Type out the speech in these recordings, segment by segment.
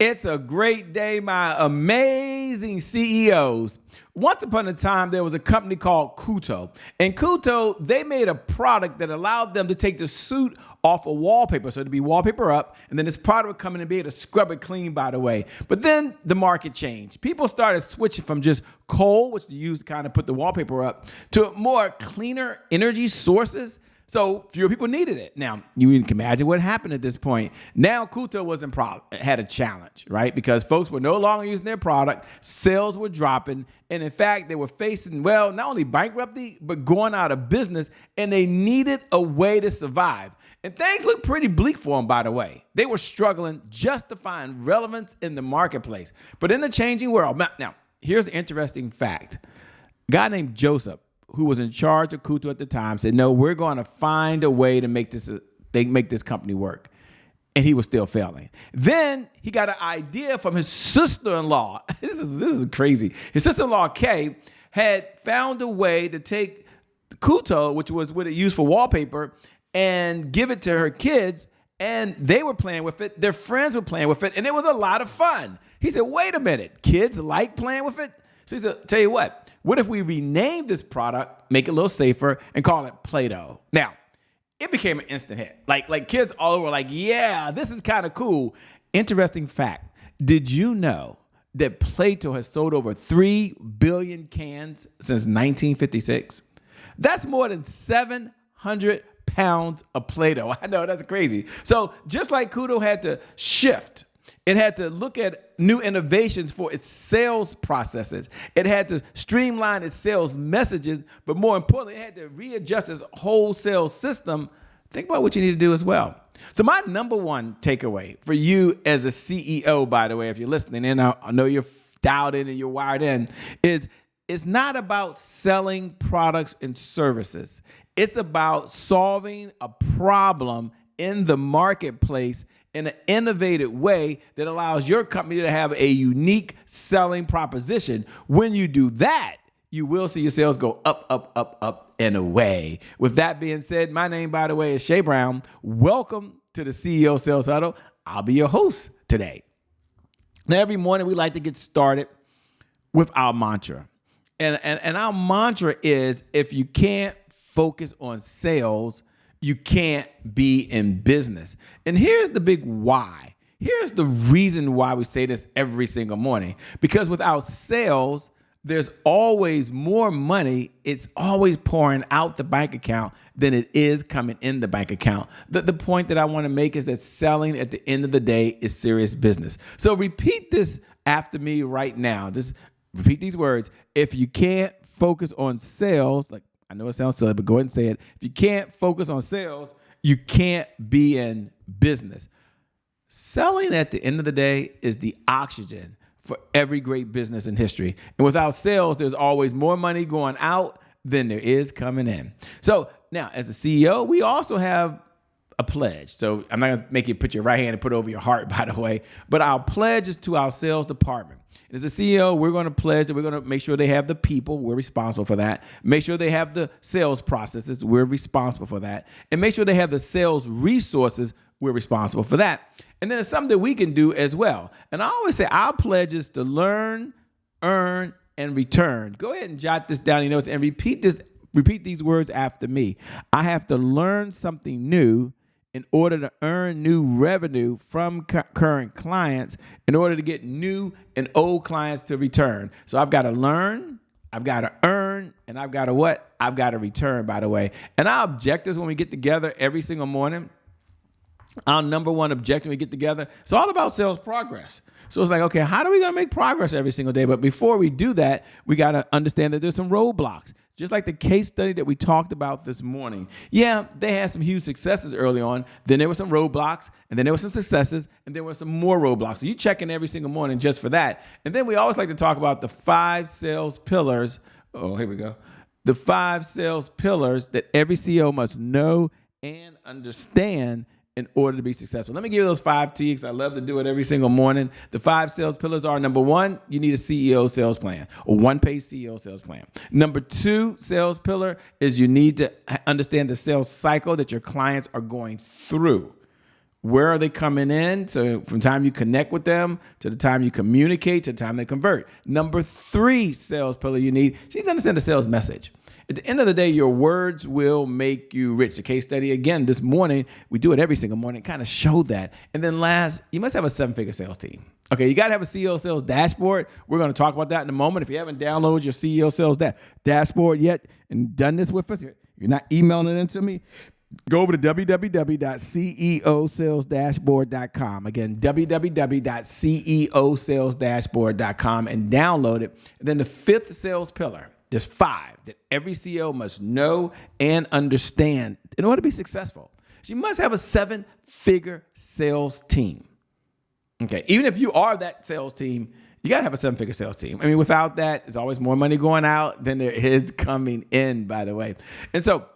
It's a great day, my amazing CEOs. Once upon a time, there was a company called Kutol. And Kutol, they made a product that allowed them to take the soot off of wallpaper. So it'd be wallpaper up, and then this product would come in and be able to scrub it clean, by the way. But then the market changed. People started switching from just coal, which they use to kind of put the wallpaper up, to more cleaner energy sources. So fewer people needed it. Now, you can imagine what happened at this point. Now, Kutol had a challenge, right? Because folks were no longer using their product, sales were dropping, and in fact, they were facing, well, not only bankruptcy, but going out of business, and they needed a way to survive. And things looked pretty bleak for them, by the way. They were struggling just to find relevance in the marketplace. But in the changing world, now, here's an interesting fact. A guy named Joseph, who was in charge of Kutol at the time, said, no, we're going to find a way to make this company work. And he was still failing. Then he got an idea from his sister-in-law. This is crazy. His sister-in-law, Kay, had found a way to take Kutol, which was what it used for wallpaper, and give it to her kids. And they were playing with it. Their friends were playing with it. And it was a lot of fun. He said, wait a minute. Kids like playing with it? So he said, tell you what if we rename this product, make it a little safer, and call it Play-Doh? Now, it became an instant hit. Like kids all over were like, yeah, this is kind of cool. Interesting fact. Did you know that Play-Doh has sold over 3 billion cans since 1956? That's more than 700 pounds of Play-Doh. I know, that's crazy. So just like Kutol had to shift, it had to look at new innovations for its sales processes. It had to streamline its sales messages, but more importantly, it had to readjust its whole sales system. Think about what you need to do as well. So my number one takeaway for you as a CEO, by the way, if you're listening in, I know you're dialed in and you're wired in, is it's not about selling products and services. It's about solving a problem in the marketplace in an innovative way that allows your company to have a unique selling proposition. When you do that, you will see your sales go up, up, up, up, and away. With that being said, my name, by the way, is Shay Brown. Welcome to the CEO Sales Huddle. I'll be your host today. Now, every morning we like to get started with our mantra. And our mantra is, if you can't focus on sales, you can't be in business. And here's the big why. Here's the reason why we say this every single morning. Because without sales, there's always more money. It's always pouring out the bank account than it is coming in the bank account. The point that I want to make is that selling at the end of the day is serious business. So repeat this after me right now. Just repeat these words. If you can't focus on sales, like, I know it sounds silly, but go ahead and say it. If you can't focus on sales, you can't be in business. Selling at the end of the day is the oxygen for every great business in history. And without sales, there's always more money going out than there is coming in. So now, as a CEO, we also have a pledge. So I'm not going to make you put your right hand and put it over your heart, by the way, but our pledge is to our sales department. As a CEO, we're going to pledge that we're going to make sure they have the people. We're responsible for that. Make sure they have the sales processes. We're responsible for that. And make sure they have the sales resources. We're responsible for that. And then it's something that we can do as well. And I always say our pledge is to learn, earn, and return. Go ahead and jot this down in your notes and repeat these words after me. I have to learn something new in order to earn new revenue from current clients, in order to get new and old clients to return. So I've got to learn, I've got to earn, and I've got to what? I've got to return, by the way. And our objectives when we get together every single morning, our number one objective when we get together, it's all about sales progress. So it's like, okay, how are we going to make progress every single day? But before we do that, we got to understand that there's some roadblocks. Just like the case study that we talked about this morning. Yeah, they had some huge successes early on. Then there were some roadblocks, and then there were some successes, and there were some more roadblocks. So you check in every single morning just for that. And then we always like to talk about the 5 sales pillars. Oh, here we go. The 5 sales pillars that every CEO must know and understand in order to be successful. Let me give you those 5 to you because I love to do it every single morning. The 5 sales pillars are: number 1, you need a CEO sales plan, or one-page CEO sales plan. Number 2 sales pillar is you need to understand the sales cycle that your clients are going through. Where are they coming in? So from the time you connect with them to the time you communicate to the time they convert. Number 3 sales pillar you need to understand the sales message. At the end of the day, your words will make you rich. The case study, again, this morning, we do it every single morning, kind of show that. And then last, you must have a 7-figure sales team. Okay, you got to have a CEO sales dashboard. We're going to talk about that in a moment. If you haven't downloaded your CEO sales dashboard yet and done this with us, you're not emailing it into me, go over to www.ceosalesdashboard.com. Again, www.ceosalesdashboard.com and download it. And then the 5th sales pillar, there's 5 that every CEO must know and understand in order to be successful. So you must have a 7-figure sales team. Okay, even if you are that sales team, you got to have a 7-figure sales team. I mean, without that, there's always more money going out than there is coming in, by the way. And so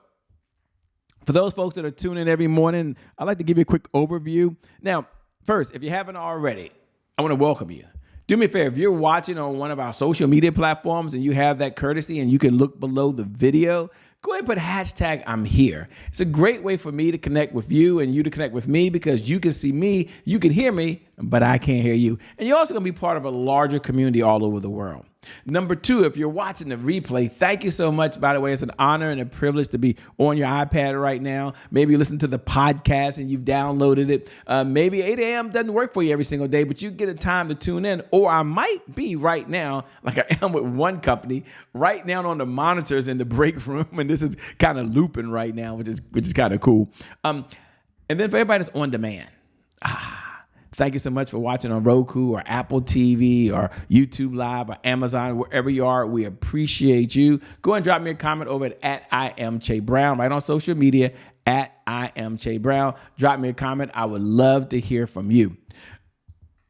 for those folks that are tuning in every morning, I'd like to give you a quick overview. Now, first, if you haven't already, I want to welcome you. Do me a favor, if you're watching on one of our social media platforms and you have that courtesy and you can look below the video, go ahead and put hashtag I'm here. It's a great way for me to connect with you and you to connect with me because you can see me, you can hear me, but I can't hear you. And you're also going to be part of a larger community all over the world. Number 2, if you're watching the replay, thank you so much. By the way, it's an honor and a privilege to be on your iPad right now. Maybe you listen to the podcast and you've downloaded it. Maybe 8 a.m. doesn't work for you every single day, but you get a time to tune in. Or I might be right now, like I am with one company, right now on the monitors in the break room, and this is kind of looping right now, which is kind of cool. And then for everybody that's on demand, thank you so much for watching on Roku or Apple TV or YouTube Live or Amazon, wherever you are. We appreciate you. Go and drop me a comment over at I am Che Brown, right on social media, at I am Che Brown. Drop me a comment. I would love to hear from you.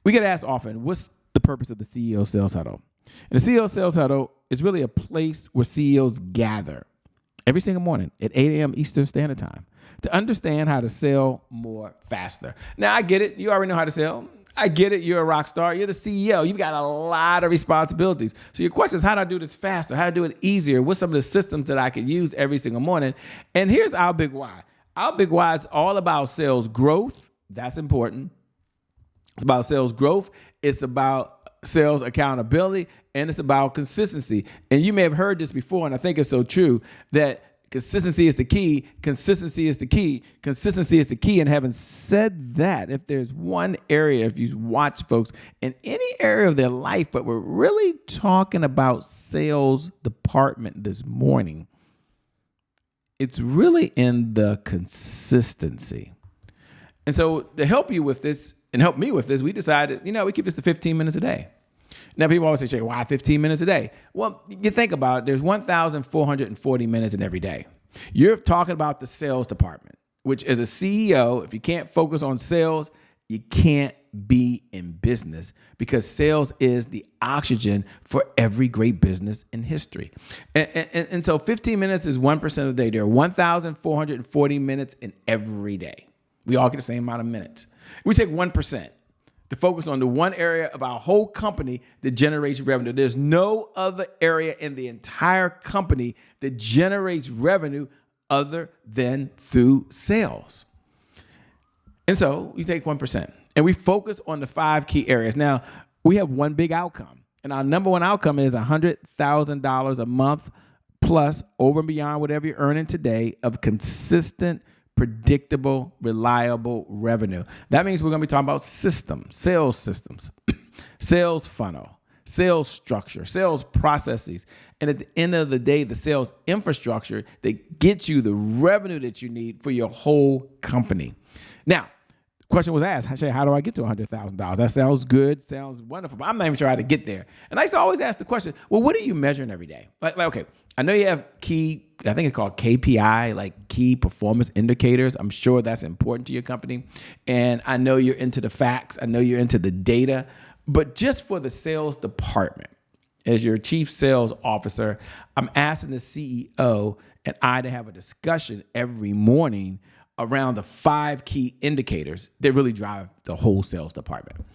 We get asked often, what's the purpose of the CEO Sales Huddle? And the CEO Sales Huddle is really a place where CEOs gather every single morning at 8 a.m. Eastern Standard Time to understand how to sell more faster. Now, I get it. You already know how to sell. I get it. You're a rock star. You're the CEO. You've got a lot of responsibilities. So your question is, how do I do this faster? How do I do it easier? What's some of the systems that I could use every single morning? And here's our big why. Our big why is all about sales growth. That's important. It's about sales growth. It's about sales accountability. And it's about consistency. And you may have heard this before, and I think it's so true, that consistency is the key. Consistency is the key. Consistency is the key. And having said that, if there's one area, if you watch folks in any area of their life, but we're really talking about sales department this morning, it's really in the consistency. And so to help you with this and help me with this, we decided, we keep this to 15 minutes a day. Now, people always say, why 15 minutes a day? Well, you think about it, there's 1,440 minutes in every day. You're talking about the sales department, which as a CEO, if you can't focus on sales, you can't be in business because sales is the oxygen for every great business in history. And so 15 minutes is 1% of the day. There are 1,440 minutes in every day. We all get the same amount of minutes. We take 1%. To focus on the one area of our whole company that generates revenue. There's no other area in the entire company that generates revenue other than through sales. And so we take 1% and we focus on the 5 key areas. Now, we have one big outcome, and our number one outcome is $100,000 a month plus over and beyond whatever you're earning today of consistent, predictable, reliable revenue. That means we're going to be talking about systems, sales funnel, sales structure, sales processes. And at the end of the day, the sales infrastructure that gets you the revenue that you need for your whole company. Now, the question was asked, how do I get to $100,000? That sounds good, sounds wonderful, but I'm not even sure how to get there. And I used to always ask the question, well, what are you measuring every day? Like okay, I know you have key, I think it's called KPI, like key performance indicators. I'm sure that's important to your company. And I know you're into the facts. I know you're into the data. But just for the sales department, as your chief sales officer, I'm asking the CEO and I to have a discussion every morning around the 5 key indicators that really drive the whole sales department.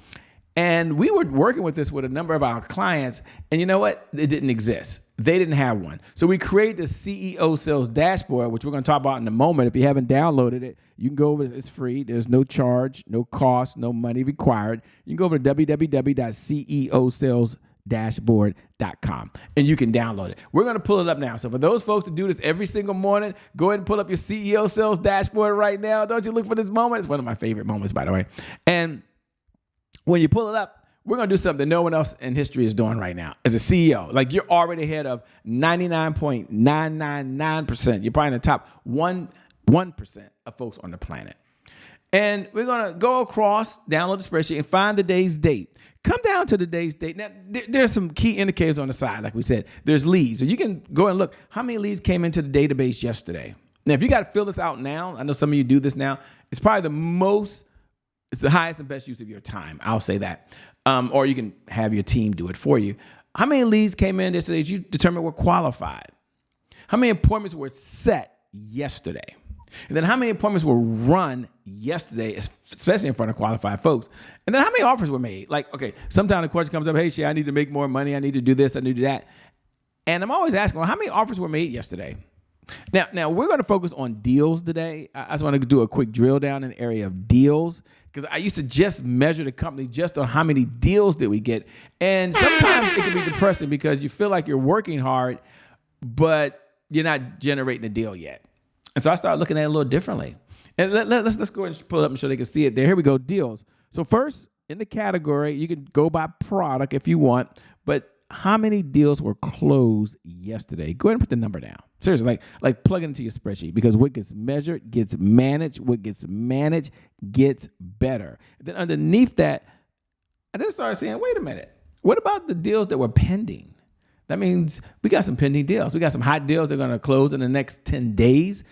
And we were working with this with a number of our clients, and you know what? It didn't exist. They didn't have one. So we created the CEO Sales Dashboard, which we're going to talk about in a moment. If you haven't downloaded it, you can go over. It's free. There's no charge, no cost, no money required. You can go over to www.ceosalesdashboard.com and you can download it. We're going to pull it up now. So for those folks that do this every single morning, go ahead and pull up your CEO Sales Dashboard right now. Don't you look for this moment? It's one of my favorite moments, by the way. And when you pull it up, we're going to do something no one else in history is doing right now. As a CEO, like you're already ahead of 99.999%. You're probably in the top 1% of folks on the planet. And we're going to go across, download the spreadsheet, and find the day's date. Come down to the day's date. Now, there's some key indicators on the side. Like we said, there's leads. So you can go and look how many leads came into the database yesterday. Now, if you got to fill this out now, I know some of you do this now, it's probably it's the highest and best use of your time. I'll say that. Or you can have your team do it for you. How many leads came in yesterday that you determined were qualified? How many appointments were set yesterday? And then how many appointments were run yesterday, especially in front of qualified folks? And then how many offers were made? Like, okay, sometimes the question comes up, hey, Shay, I need to make more money. I need to do this. I need to do that. And I'm always asking, well, how many offers were made yesterday? Now we're going to focus on deals today. I just want to do a quick drill down in the area of deals because I used to just measure the company just on how many deals did we get. And sometimes it can be depressing because you feel like you're working hard, but you're not generating a deal yet. And so I started looking at it a little differently. And let's go ahead and pull it up and so they can see it there. Here we go, deals. So first, in the category, you can go by product if you want, but how many deals were closed yesterday? Go ahead and put the number down. Seriously, like plug it into your spreadsheet because what gets measured gets managed. What gets managed gets better. Then underneath that, I then started saying, wait a minute. What about the deals that were pending? That means we got some pending deals. We got some hot deals that are going to close in the next 10 days.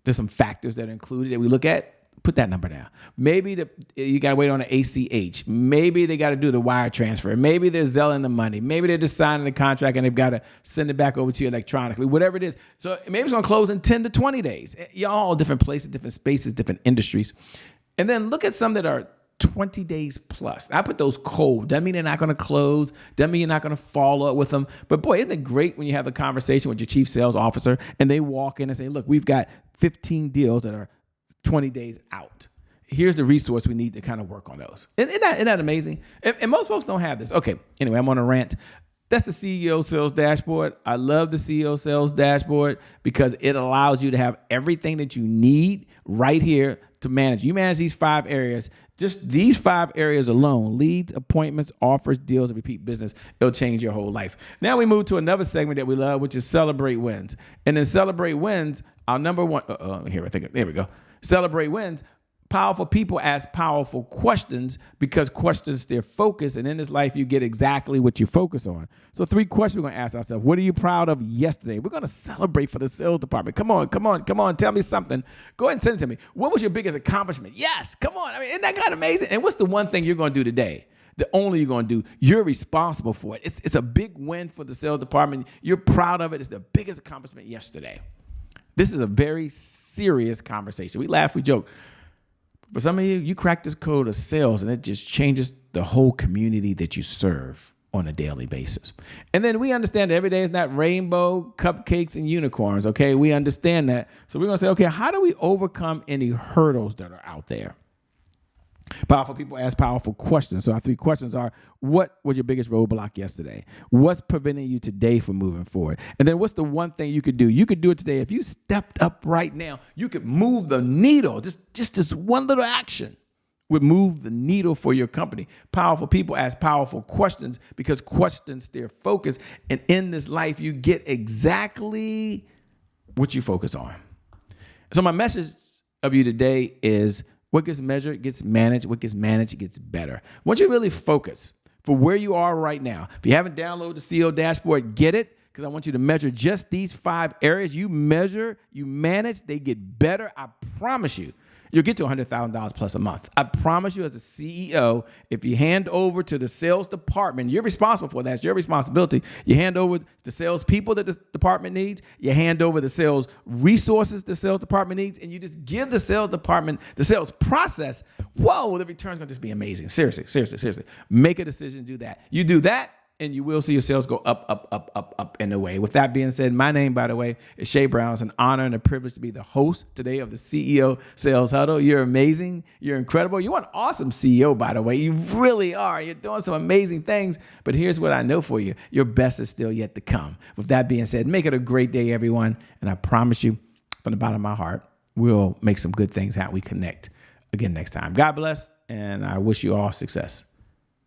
There's some factors that are included that we look at. Put that number down. Maybe you got to wait on an ACH. Maybe they got to do the wire transfer. Maybe they're selling the money. Maybe they're just signing the contract and they've got to send it back over to you electronically, whatever it is. So maybe it's going to close in 10 to 20 days. Y'all different places, different spaces, different industries. And then look at some that are 20 days plus. I put those cold. Doesn't mean they're not going to close. Doesn't mean you're not going to follow up with them. But boy, isn't it great when you have the conversation with your chief sales officer and they walk in and say, look, we've got 15 deals that are 20 days out. Here's the resource we need to kind of work on those. Isn't that amazing? And most folks don't have this. Okay, anyway, I'm on a rant. That's the CEO Sales Dashboard. I love the CEO Sales Dashboard because it allows you to have everything that you need right here to manage. You manage these 5 areas. Just these 5 areas alone, leads, appointments, offers, deals, and repeat business, it'll change your whole life. Now we move to another segment that we love, which is Celebrate Wins. And in Celebrate Wins, our number one, there we go. Celebrate Wins. Powerful people ask powerful questions because questions steer focus. And in this life, you get exactly what you focus on. So 3 questions we're going to ask ourselves. What are you proud of yesterday? We're going to celebrate for the sales department. Come on. Tell me something. Go ahead and send it to me. What was your biggest accomplishment? Yes. Come on. I mean, isn't that kind of amazing? And what's the one thing you're going to do today? The only you're going to do, you're responsible for it. It's a big win for the sales department. You're proud of it. It's the biggest accomplishment yesterday. This is a very serious conversation. We laugh, we joke. For some of you, you crack this code of sales and it just changes the whole community that you serve on a daily basis. And then we understand that every day is not rainbow, cupcakes, and unicorns, okay? We understand that. So we're going to say, okay, how do we overcome any hurdles that are out there? Powerful people ask powerful questions. So our 3 questions are, what was your biggest roadblock yesterday? What's preventing you today from moving forward? And then what's the one thing you could do? You could do it today. If you stepped up right now, you could move the needle. Just this one little action would move the needle for your company. Powerful people ask powerful questions because questions steer focus. And in this life, you get exactly what you focus on. So my message of you today is, what gets measured gets managed. What gets managed gets better. I want you to really focus for where you are right now. If you haven't downloaded the CEO Dashboard, get it, because I want you to measure just these 5 areas. You measure, you manage, they get better. I promise you. you'll get to $100,000 plus a month. I promise you, as a CEO, if you hand over to the sales department, you're responsible for that. It's your responsibility. You hand over the sales people that the department needs. You hand over the sales resources the sales department needs, and you just give the sales department the sales process. Whoa, the return's going to just be amazing. Seriously. Make a decision to do that. You do that, and you will see your sales go up in a way. With that being said, my name, by the way, is Shay Brown. It's an honor and a privilege to be the host today of the CEO Sales Huddle. You're amazing. You're incredible. You're an awesome CEO, by the way. You really are. You're doing some amazing things. But here's what I know for you. Your best is still yet to come. With that being said, make it a great day, everyone. And I promise you, from the bottom of my heart, we'll make some good things happen. We connect again next time. God bless, and I wish you all success.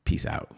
Peace out.